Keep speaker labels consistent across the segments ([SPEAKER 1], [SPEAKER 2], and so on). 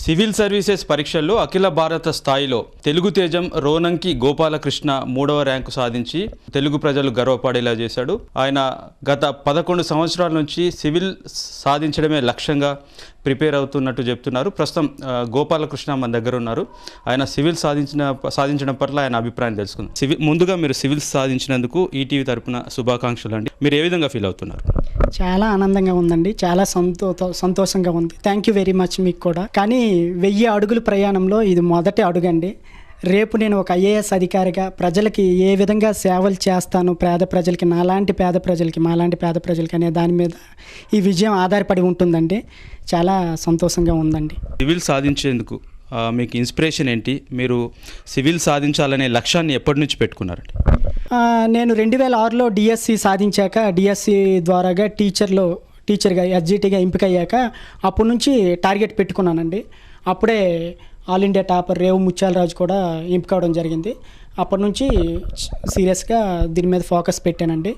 [SPEAKER 1] Civil services పరీక్షల్లో అఖిల భారత స్థాయిలో తెలుగు తేజం రోనంకి గోపాలకృష్ణ 3వ ర్యాంకు సాధించి తెలుగు ప్రజలు గర్వపడేలా చేశాడు. ఆయన గత 11 సంవత్సరాల నుంచి సివిల్ సాధించడమే లక్ష్యంగా ప్రిపేర్ అవుతున్నట్టు చెప్తున్నారు. ప్రస్తుతం గోపాలకృష్ణ మన దగ్గర ఉన్నారు. ఆయన సివిల్ సాధించడం పట్ల ఆయన అభిప్రాయం తెలుసుకుందాం. ముందుగా మీరు సివిల్ సాధించినందుకు ఈటీవీ తరపున శుభాకాంక్షలు అండి. మీరు ఏ విధంగా ఫీల్ అవుతున్నారు?
[SPEAKER 2] చాలా ఆనందంగా ఉందండి, చాలా సంతోషంగా ఉంది. థ్యాంక్ యూ వెరీ మచ్ మీకు కూడా. కానీ 1000 అడుగుల ప్రయాణంలో ఇది మొదటి అడుగండి. రేపు నేను ఒక ఐఏఎస్ అధికారిగా ప్రజలకి ఏ విధంగా సేవలు చేస్తాను, పేద ప్రజలకి, నాలాంటి పేద ప్రజలకి, మాలాంటి పేద ప్రజలకి అనే దాని మీద ఈ విజయం ఆధారపడి ఉంటుందండి. చాలా సంతోషంగా ఉందండి.
[SPEAKER 1] సివిల్ సాధించేందుకు మీకు ఇన్స్పిరేషన్ ఏంటి? మీరు సివిల్ సాధించాలనే లక్ష్యాన్ని ఎప్పటి నుంచి పెట్టుకున్నారండి?
[SPEAKER 2] నేను 2006లో డిఎస్సి సాధించాక, డిఎస్సి ద్వారాగా టీచర్గా ఎస్జిటిగా ఎంపిక అయ్యాక అప్పటి నుంచి టార్గెట్ పెట్టుకున్నానండి. అప్పుడే ఆల్ ఇండియా టాపర్ రేవు ముత్యాలరాజు కూడా ఎంపిక అవడం జరిగింది. అప్పటి నుంచి సీరియస్గా దీని మీద ఫోకస్ పెట్టానండి.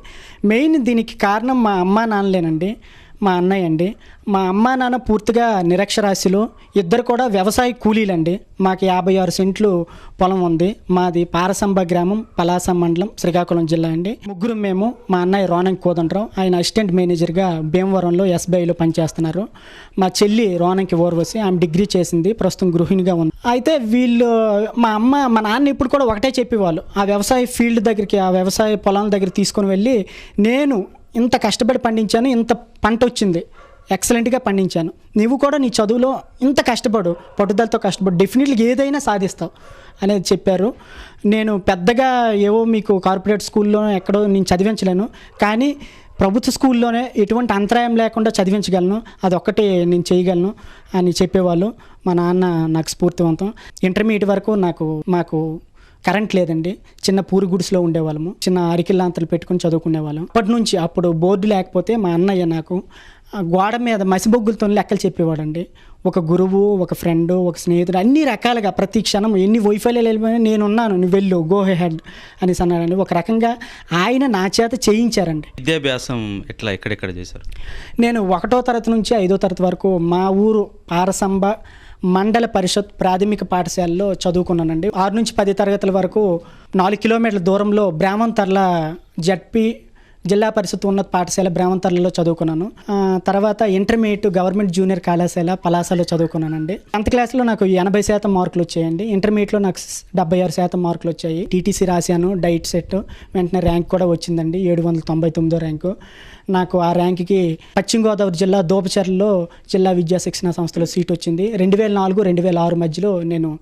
[SPEAKER 2] మెయిన్ దీనికి కారణం మా అమ్మా నాన్నలేనండి, మా అన్నయ్య అండి. మా అమ్మా నాన్న పూర్తిగా నిరక్షరాస్యులు, ఇద్దరు కూడా వ్యవసాయ కూలీలండి. మాకు 56 సెంట్లు పొలం ఉంది. మాది పారసంబ గ్రామం, పలాస మండలం, శ్రీకాకుళం జిల్లా అండి. ముగ్గురు మేము. మా అన్నయ్య రోనంకి కోదండరావు, ఆయన అసిస్టెంట్ మేనేజర్గా భీమవరంలో ఎస్బీఐలో పనిచేస్తున్నారు. మా చెల్లి రోనంకి ఓర్వసి, ఆమె డిగ్రీ చేసింది, ప్రస్తుతం గృహిణిగా ఉంది. అయితే వీళ్ళు మా నాన్న ఇప్పుడు కూడా ఒకటే చెప్పేవాళ్ళు, ఆ వ్యవసాయ ఫీల్డ్ దగ్గరికి, ఆ వ్యవసాయ పొలాల దగ్గర తీసుకొని వెళ్ళి, నేను ఇంత కష్టపడి పండించాను, ఇంత పంట వచ్చింది, ఎక్సలెంట్గా పండించాను, నువ్వు కూడా నీ చదువులో ఇంత కష్టపడు, పట్టుదలతో కష్టపడు, డెఫినెట్గా ఏదైనా సాధిస్తావు అనేది చెప్పారు. నేను పెద్దగా ఏవో మీకు కార్పొరేట్ స్కూల్లో ఎక్కడో నేను చదివించలేను, కానీ ప్రభుత్వ స్కూల్లోనే ఎటువంటి అంతరాయం లేకుండా చదివించగలను, అదొక్కటి నేను చేయగలను అని చెప్పేవాళ్ళు. మా నాన్న నాకు స్ఫూర్తివంతం. ఇంటర్మీడియట్ వరకు మాకు కరెంట్ లేదండి. చిన్న పూరి గుడిసెలో ఉండేవాళ్ళము. చిన్న అరికిల్లాంతలు పెట్టుకుని చదువుకునేవాళ్ళం. అప్పుడు బోర్డు లేకపోతే మా అన్నయ్య నాకు గోడ మీద మసిబొగ్గులతో లెక్కలు చెప్పేవాడండి. ఒక గురువు, ఒక ఫ్రెండ్, ఒక స్నేహితుడు, అన్ని రకాలుగా ప్రతి క్షణం ఎన్ని వైఫల్యాలు వెళ్ళిపోయినా నేనున్నాను, నువ్వు వెళ్ళు, గో హెడ్ అని అన్నాడండి. ఒక రకంగా ఆయన నా చేత చేయించారండి.
[SPEAKER 1] విద్యాభ్యాసం ఎక్కడెక్కడ చేశారు?
[SPEAKER 2] నేను 1వ తరగతి నుంచి 5వ తరగతి వరకు మా ఊరు పారసంబ మండల పరిషత్ ప్రాథమిక పాఠశాలలో చదువుకున్నానండి. 6 నుంచి 10 తరగతుల వరకు 4 కిలోమీటర్ల దూరంలో బ్రాహ్మణతర్ల జడ్పీ జిల్లా పరిషత్ ఉన్నత పాఠశాల బ్రాహ్మణతర్లలో చదువుకున్నాను. తర్వాత ఇంటర్మీడియట్ గవర్నమెంట్ జూనియర్ కళాశాల పలాసలో చదువుకున్నానండి. 10th క్లాస్లో నాకు 80% మార్కులు వచ్చాయండి. ఇంటర్మీడియట్లో నాకు 76% మార్కులు వచ్చాయి. టీటీసీ రాశాను, డైట్ సెట్, వెంటనే ర్యాంక్ కూడా వచ్చిందండి, 799వ ర్యాంకు. నాకు ఆ ర్యాంక్కి పశ్చిమ గోదావరి జిల్లా దోపచర్లలో జిల్లా విద్యా శిక్షణ సంస్థలో సీట్ వచ్చింది. 2004-2006 మధ్యలో నేను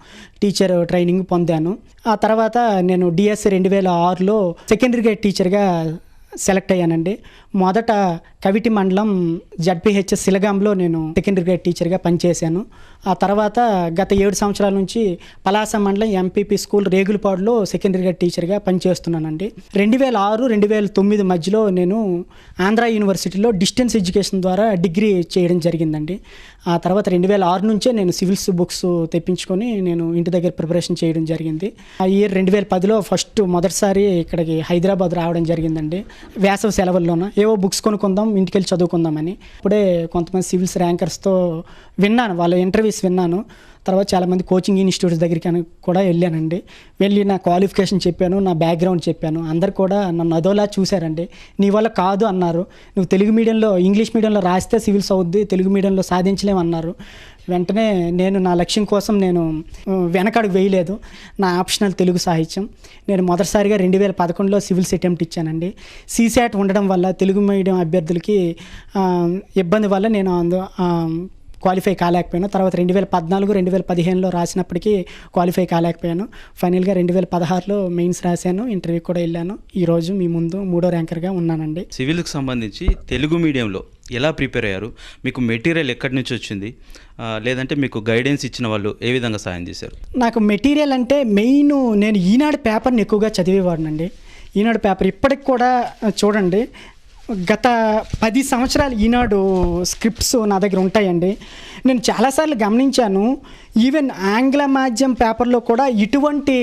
[SPEAKER 2] టీచర్ ట్రైనింగ్ పొందాను. ఆ తర్వాత నేను డిఎస్సి 2006లో సెకండరీ గ్రేడ్ టీచర్గా సెలెక్ట్ అయ్యానండి. మొదట కవిటి మండలం జడ్పీహెచ్ఎస్ సిలగాంలో నేను సెకండరీ గ్రేడ్ టీచర్గా పనిచేశాను. ఆ తర్వాత గత 7 సంవత్సరాల నుంచి పలాస మండలం ఎంపీపీ స్కూల్ రేగులపాడులో సెకండరీ గ్రేడ్ టీచర్గా పనిచేస్తున్నానండి. 2006-2009 మధ్యలో నేను ఆంధ్ర యూనివర్సిటీలో డిస్టెన్స్ ఎడ్యుకేషన్ ద్వారా డిగ్రీ చేయడం జరిగిందండి. ఆ తర్వాత 2006 నుంచే నేను సివిల్స్ బుక్స్ తెప్పించుకొని నేను ఇంటి దగ్గర ప్రిపరేషన్ చేయడం జరిగింది. ఆ ఇయర్ 2010లో మొదటిసారి ఇక్కడికి హైదరాబాద్ రావడం జరిగిందండి. వేసవి సెలవుల్లోన ఏవో బుక్స్ కొనుక్కుందాం, ఇంటికి వెళ్ళి చదువుకుందామని. ఇప్పుడే కొంతమంది సివిల్స్ ర్యాంకర్స్తో విన్నాను, వాళ్ళ ఇంటర్వ్యూస్ విన్నాను. తర్వాత చాలామంది కోచింగ్ ఇన్స్టిట్యూట్స్ దగ్గరికి కూడా వెళ్ళానండి. వెళ్ళి నా క్వాలిఫికేషన్ చెప్పాను, నా బ్యాక్గ్రౌండ్ చెప్పాను. అందరు కూడా నన్ను అదోలా చూశారండి. నీ వల్ల కాదు అన్నారు. నువ్వు తెలుగు మీడియంలో, ఇంగ్లీష్ మీడియంలో రాస్తే సివిల్స్ అవుద్ది, తెలుగు మీడియంలో సాధించలేమన్నారు. వెంటనే నేను నా లక్ష్యం కోసం నేను వెనకడుగు వేయలేదు. నా ఆప్షనల్ తెలుగు సాహిత్యం. నేను మొదటిసారిగా 2011లో సివిల్స్ అటెంప్ట్ ఇచ్చానండి. సీసాట్ ఉండడం వల్ల తెలుగు మీడియం అభ్యర్థులకి ఇబ్బంది వల్ల నేను క్వాలిఫై కాలేకపోయాను. తర్వాత 2014-2015లో రాసినప్పటికీ క్వాలిఫై కాలేకపోయాను. ఫైనల్గా 2016లో మెయిన్స్ రాశాను, ఇంటర్వ్యూ కూడా వెళ్ళాను. ఈరోజు మీ ముందు 3వ ర్యాంకర్గా ఉన్నానండి.
[SPEAKER 1] సివిల్కి సంబంధించి తెలుగు మీడియంలో ఎలా ప్రిపేర్ అయ్యారు? మీకు మెటీరియల్ ఎక్కడి నుంచి వచ్చింది? లేదంటే మీకు గైడెన్స్ ఇచ్చిన వాళ్ళు ఏ విధంగా సాయం చేశారు?
[SPEAKER 2] నాకు మెటీరియల్ అంటే మెయిన్ నేను ఈనాడు పేపర్ని ఎక్కువగా చదివేవాడినండి. ఈనాడు పేపర్ ఇప్పటికి కూడా చూడండి, గత 10 సంవత్సరాలు ఈనాడు స్క్రిప్ట్స్ నా దగ్గర ఉంటాయండి. నేను చాలాసార్లు గమనించాను, ఈవెన్ ఆంగ్ల మాధ్యం పేపర్లో కూడా ఇటువంటి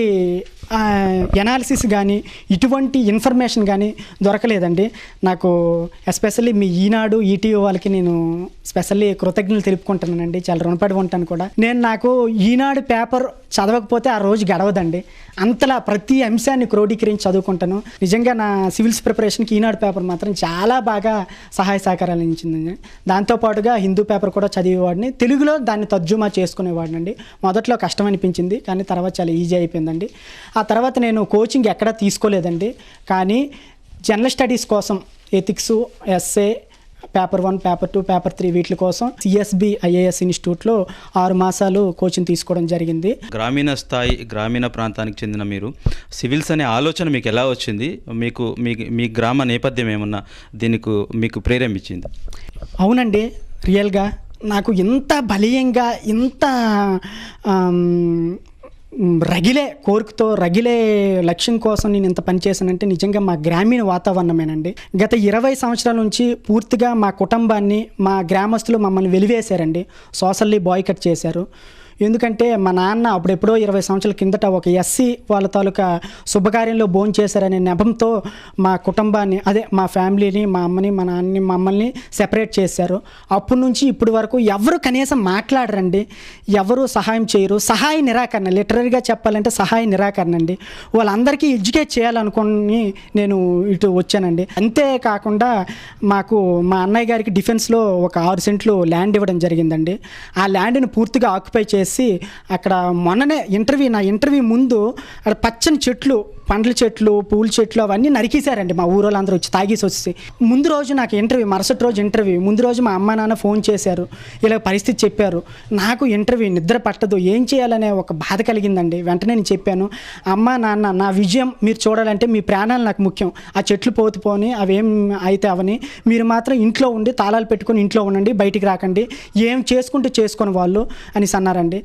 [SPEAKER 2] ఎనాలిసిస్ కానీ ఇటువంటి ఇన్ఫర్మేషన్ కానీ దొరకలేదండి. నాకు ఎస్పెషల్లీ మీ ఈనాడు ఈటీవీ వాళ్ళకి నేను స్పెషల్లీ కృతజ్ఞతలు తెలుపుకుంటున్నానండి. చాలా రుణపడి ఉంటాను కూడా. నాకు ఈనాడు పేపర్ చదవకపోతే ఆ రోజు గడవదండి. అంతలా ప్రతి అంశాన్ని క్రోడీకరించి చదువుకుంటాను. నిజంగా నా సివిల్స్ ప్రిపరేషన్కి ఈనాడు పేపర్ మాత్రం చాలా బాగా సహాయ సహకారాలు అందించింది. దాంతోపాటుగా హిందూ పేపర్ కూడా చదివేవాడిని. తెలుగులో దాన్ని తర్జుమా చేసుకునేవాడినండి. మొదట్లో కష్టం అనిపించింది, కానీ తర్వాత చాలా ఈజీ అయిపోయిందండి. ఆ తర్వాత నేను కోచింగ్ ఎక్కడా తీసుకోలేదండి. కానీ జనరల్ స్టడీస్ కోసం ethics, SA, paper 1, paper 2, paper 3 వీటి కోసం సిఎస్బి ఐఏఎస్ ఇన్స్టిట్యూట్లో 6 మాసాలు కోచింగ్ తీసుకోవడం జరిగింది.
[SPEAKER 1] గ్రామీణ స్థాయి, గ్రామీణ ప్రాంతానికి చెందిన మీరు సివిల్స్ అనే ఆలోచన మీకు ఎలా వచ్చింది? మీ గ్రామ నేపథ్యం ఏమన్నా దీనికి మీకు ప్రేరేపించింది?
[SPEAKER 2] అవునండి, రియల్గా నాకు ఇంత బలీయంగా, ఇంత రగిలే లక్ష్యం కోసం నేను ఇంత పనిచేశానంటే నిజంగా మా గ్రామీణ వాతావరణమేనండి. గత 20 సంవత్సరాల నుంచి పూర్తిగా మా కుటుంబాన్ని, మా గ్రామస్తులు మమ్మల్ని వెలివేశారండి. సోషల్లీ బాయ్కట్ చేశారు. ఎందుకంటే మా నాన్న అప్పుడెప్పుడో 20 సంవత్సరాల కిందట ఒక ఎస్సీ వాళ్ళ తాలూకా శుభకార్యంలో భోంచేశారనే నెపంతో మా కుటుంబాన్ని, అదే మా ఫ్యామిలీని, మా అమ్మని, మా నాన్నని, మమ్మల్ని సెపరేట్ చేశారు. అప్పటి నుంచి ఇప్పటి వరకు ఎవరు కనీసం మాట్లాడరండి, ఎవరు సహాయం చేయరు. సహాయ నిరాకరణ, లిటరరీగా చెప్పాలంటే సహాయ నిరాకరణ అండి. వాళ్ళందరికీ ఎడ్యుకేట్ చేయాలనుకుని నేను ఇటు వచ్చానండి. అంతేకాకుండా మాకు మా అన్నయ్య గారికి డిఫెన్స్లో ఒక 6 సెంట్లు ల్యాండ్ ఇవ్వడం జరిగిందండి. ఆ ల్యాండ్ని పూర్తిగా ఆక్యుపై చేసి అక్కడ మొన్ననే నా ఇంటర్వ్యూ ముందు అక్కడ పచ్చని చెట్లు, పండ్ల చెట్లు, పూల చెట్లు అవన్నీ నరికేశారండి. మా ఊరోళ్ళందరూ వచ్చి తాగేసి వచ్చి ముందు రోజు నాకు ఇంటర్వ్యూ, మరుసటి రోజు ఇంటర్వ్యూ, ముందు రోజు మా అమ్మ నాన్న ఫోన్ చేశారు, ఇలా పరిస్థితి చెప్పారు. నాకు ఇంటర్వ్యూ నిద్ర పట్టదు, ఏం చేయాలనే ఒక బాధ కలిగిందండి. వెంటనే నేను చెప్పాను, అమ్మ నాన్న, నా విజయం మీరు చూడాలంటే మీ ప్రాణాలు నాకు ముఖ్యం. ఆ చెట్లు పోని అవేం అయితే అవని, మీరు మాత్రం ఇంట్లో ఉండి తాళాలు పెట్టుకొని ఇంట్లో ఉండండి, బయటికి రాకండి, ఏం చేసుకుంటూ చేసుకొని వాళ్ళు అని అన్నారండి.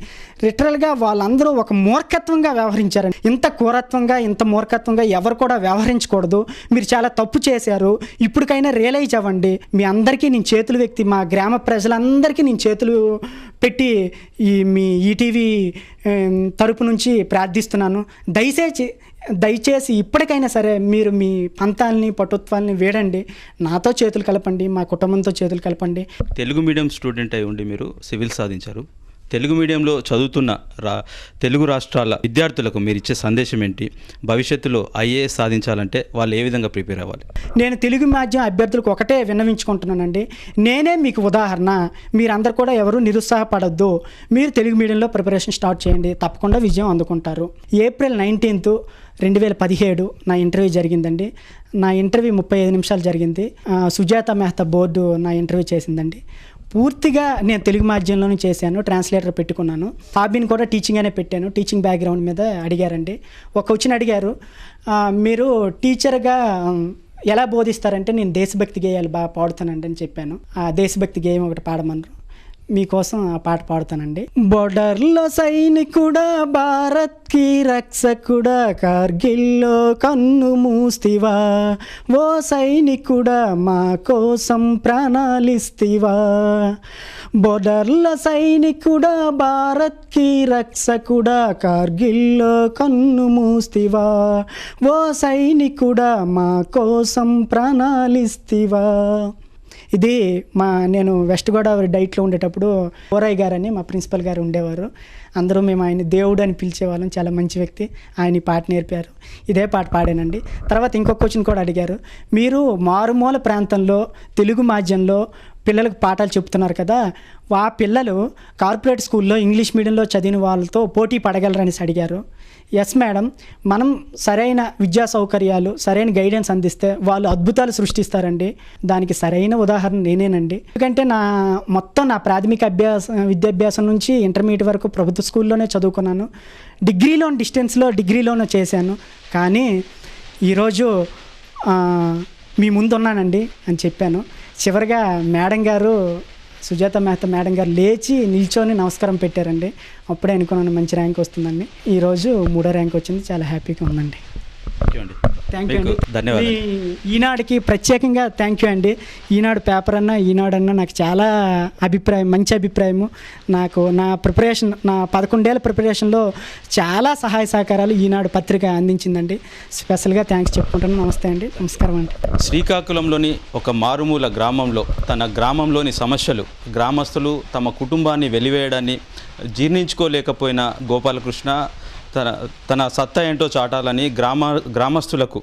[SPEAKER 2] లిటరల్గా వాళ్ళందరూ ఒక మూర్ఖత్వంగా వ్యవహరించారండి. ఇంత క్రూరత్వంగా, ఇంత మూర్ఖత్వంగా ఎవరు కూడా వ్యవహరించకూడదు. మీరు చాలా తప్పు చేశారు, ఇప్పటికైనా రియలైజ్ అవ్వండి. మీ అందరికీ నేను చేతులు వ్యక్తి, మా గ్రామ ప్రజలందరికీ నేను చేతులు పెట్టి మీ ఈటీవీ తరపు నుంచి ప్రార్థిస్తున్నాను. దయచేసి ఇప్పటికైనా సరే మీరు మీ పంతాలని, పటుత్వాలని వీడండి, నాతో చేతులు కలపండి, మా కుటుంబంతో చేతులు కలపండి.
[SPEAKER 1] తెలుగు మీడియం స్టూడెంట్ అయి ఉండి మీరు సివిల్ సాధించారు. తెలుగు మీడియంలో చదువుతున్న తెలుగు రాష్ట్రాల విద్యార్థులకు మీరు ఇచ్చే సందేశం ఏంటి? భవిష్యత్తులో ఐఏఎస్ సాధించాలంటే వాళ్ళు ఏ విధంగా ప్రిపేర్ అవ్వాలి?
[SPEAKER 2] నేను తెలుగు మాధ్యమం అభ్యర్థులకు ఒకటే విన్నవించుకుంటున్నానండి. నేనే మీకు ఉదాహరణ. మీరందరూ కూడా ఎవరు నిరుత్సాహపడద్దు. మీరు తెలుగు మీడియంలో ప్రిపరేషన్ స్టార్ట్ చేయండి, తప్పకుండా విజయం అందుకుంటారు. ఏప్రిల్ 19, 2017 నా ఇంటర్వ్యూ జరిగిందండి. నా ఇంటర్వ్యూ 35 నిమిషాలు జరిగింది. సుజాత మెహతా బోర్డు నా ఇంటర్వ్యూ చేసిందండి. పూర్తిగా నేను తెలుగు మాధ్యమంలోనే చేశాను, ట్రాన్స్లేటర్ పెట్టుకున్నాను. హాబీని కూడా టీచింగ్ అనే పెట్టాను. టీచింగ్ బ్యాక్గ్రౌండ్ మీద అడిగారండి. అడిగారు, మీరు టీచర్గా ఎలా బోధిస్తారంటే నేను దేశభక్తి గేయాలు బాగా పాడుతానండి అని చెప్పాను. ఆ దేశభక్తి గేయం ఒకటి పాడమన్నారు. మీకోసం ఆ పాట పాడుతానండి. బోర్డర్లో సైనికుడా, భారత్కి రక్షకుడా, కార్గిల్లో కన్ను మూస్తివా, ఓ సైనికుడా మా కోసం ప్రాణాలిస్తివా. బోర్డర్లో సైనికుడా, భారత్కి రక్షకుడా, కార్గిల్లో కన్ను మూస్తివా, ఓ సైనికుడా మా కోసం ప్రాణాలిస్తివా. ఇది నేను వెస్ట్ గోదావరి డైట్లో ఉండేటప్పుడు ఓరయ్య గారని మా ప్రిన్సిపల్ గారు ఉండేవారు. అందరూ మేము ఆయన దేవుడు అని పిలిచేవాళ్ళం. చాలా మంచి వ్యక్తి. ఆయన ఈ పాట నేర్పారు. ఇదే పాట పాడానండి. తర్వాత ఇంకొక క్వశ్చన్ కూడా అడిగారు, మీరు మారుమూల ప్రాంతంలో తెలుగు మాధ్యమంలో పిల్లలకు పాఠాలు చెప్తున్నారు కదా, ఆ పిల్లలు కార్పొరేట్ స్కూల్లో ఇంగ్లీష్ మీడియంలో చదివిన వాళ్ళతో పోటీ పడగలరని అడిగారు. ఎస్ మేడం, మనం సరైన విద్యా సౌకర్యాలు, సరైన గైడెన్స్ అందిస్తే వాళ్ళు అద్భుతాలు సృష్టిస్తారండి. దానికి సరైన ఉదాహరణ నేనేనండి. ఎందుకంటే నా ప్రాథమిక విద్యాభ్యాసం నుంచి ఇంటర్మీడియట్ వరకు ప్రభుత్వ స్కూల్లోనే చదువుకున్నాను. డిగ్రీలోనే చేశాను. కానీ ఈరోజు మీ ముందు ఉన్నానండి అని చెప్పాను. చివరిగా మేడం గారు, సుజాత మెహతా మేడం గారు లేచి నిల్చొని నమస్కారం పెట్టారండి. అప్పుడే అనుకున్నాను మంచి ర్యాంక్ వస్తుందండి. ఈరోజు 3వ ర్యాంక్ వచ్చింది. చాలా హ్యాపీగా ఉందండి.
[SPEAKER 1] ఓకే అండి.
[SPEAKER 2] థ్యాంక్ యూ
[SPEAKER 1] మీకు
[SPEAKER 2] అండి.
[SPEAKER 1] ధన్యవాదాలు.
[SPEAKER 2] ఈనాడుకి ప్రత్యేకంగా థ్యాంక్ యూ అండి. ఈనాడు పేపర్ అన్నా ఈనాడన్నా నాకు చాలా మంచి అభిప్రాయము. నాకు నా ప్రిపరేషన్, నా 11 ఏళ్ళ ప్రిపరేషన్లో చాలా సహాయ సహకారాలు ఈనాడు పత్రిక అందించిందండి. స్పెషల్గా థ్యాంక్స్ చెప్పుకుంటాను. నమస్తే అండి, నమస్కారం అండి.
[SPEAKER 1] శ్రీకాకుళంలోని ఒక మారుమూల గ్రామంలో తన గ్రామంలోని సమస్యలు, గ్రామస్తులు తమ కుటుంబాన్ని వెలివేయడాన్ని జీర్ణించుకోలేకపోయిన గోపాలకృష్ణ తన సత్తా ఏంటో చాటాలని గ్రామస్తులకు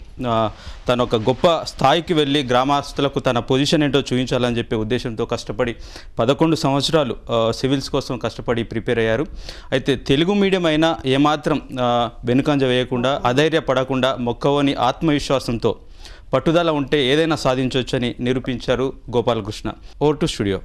[SPEAKER 1] తన ఒక గొప్ప స్థాయికి వెళ్ళి గ్రామస్తులకు తన పొజిషన్ ఏంటో చూపించాలని చెప్పే ఉద్దేశంతో కష్టపడి 11 సంవత్సరాలు సివిల్స్ కోసం కష్టపడి ప్రిపేర్ అయ్యారు. అయితే తెలుగు మీడియం అయినా ఏమాత్రం వెనుకంజ వేయకుండా, అధైర్యపడకుండా, మొక్కవని ఆత్మవిశ్వాసంతో పట్టుదల ఉంటే ఏదైనా సాధించవచ్చని నిరూపించారు గోపాలకృష్ణ. Over to studio.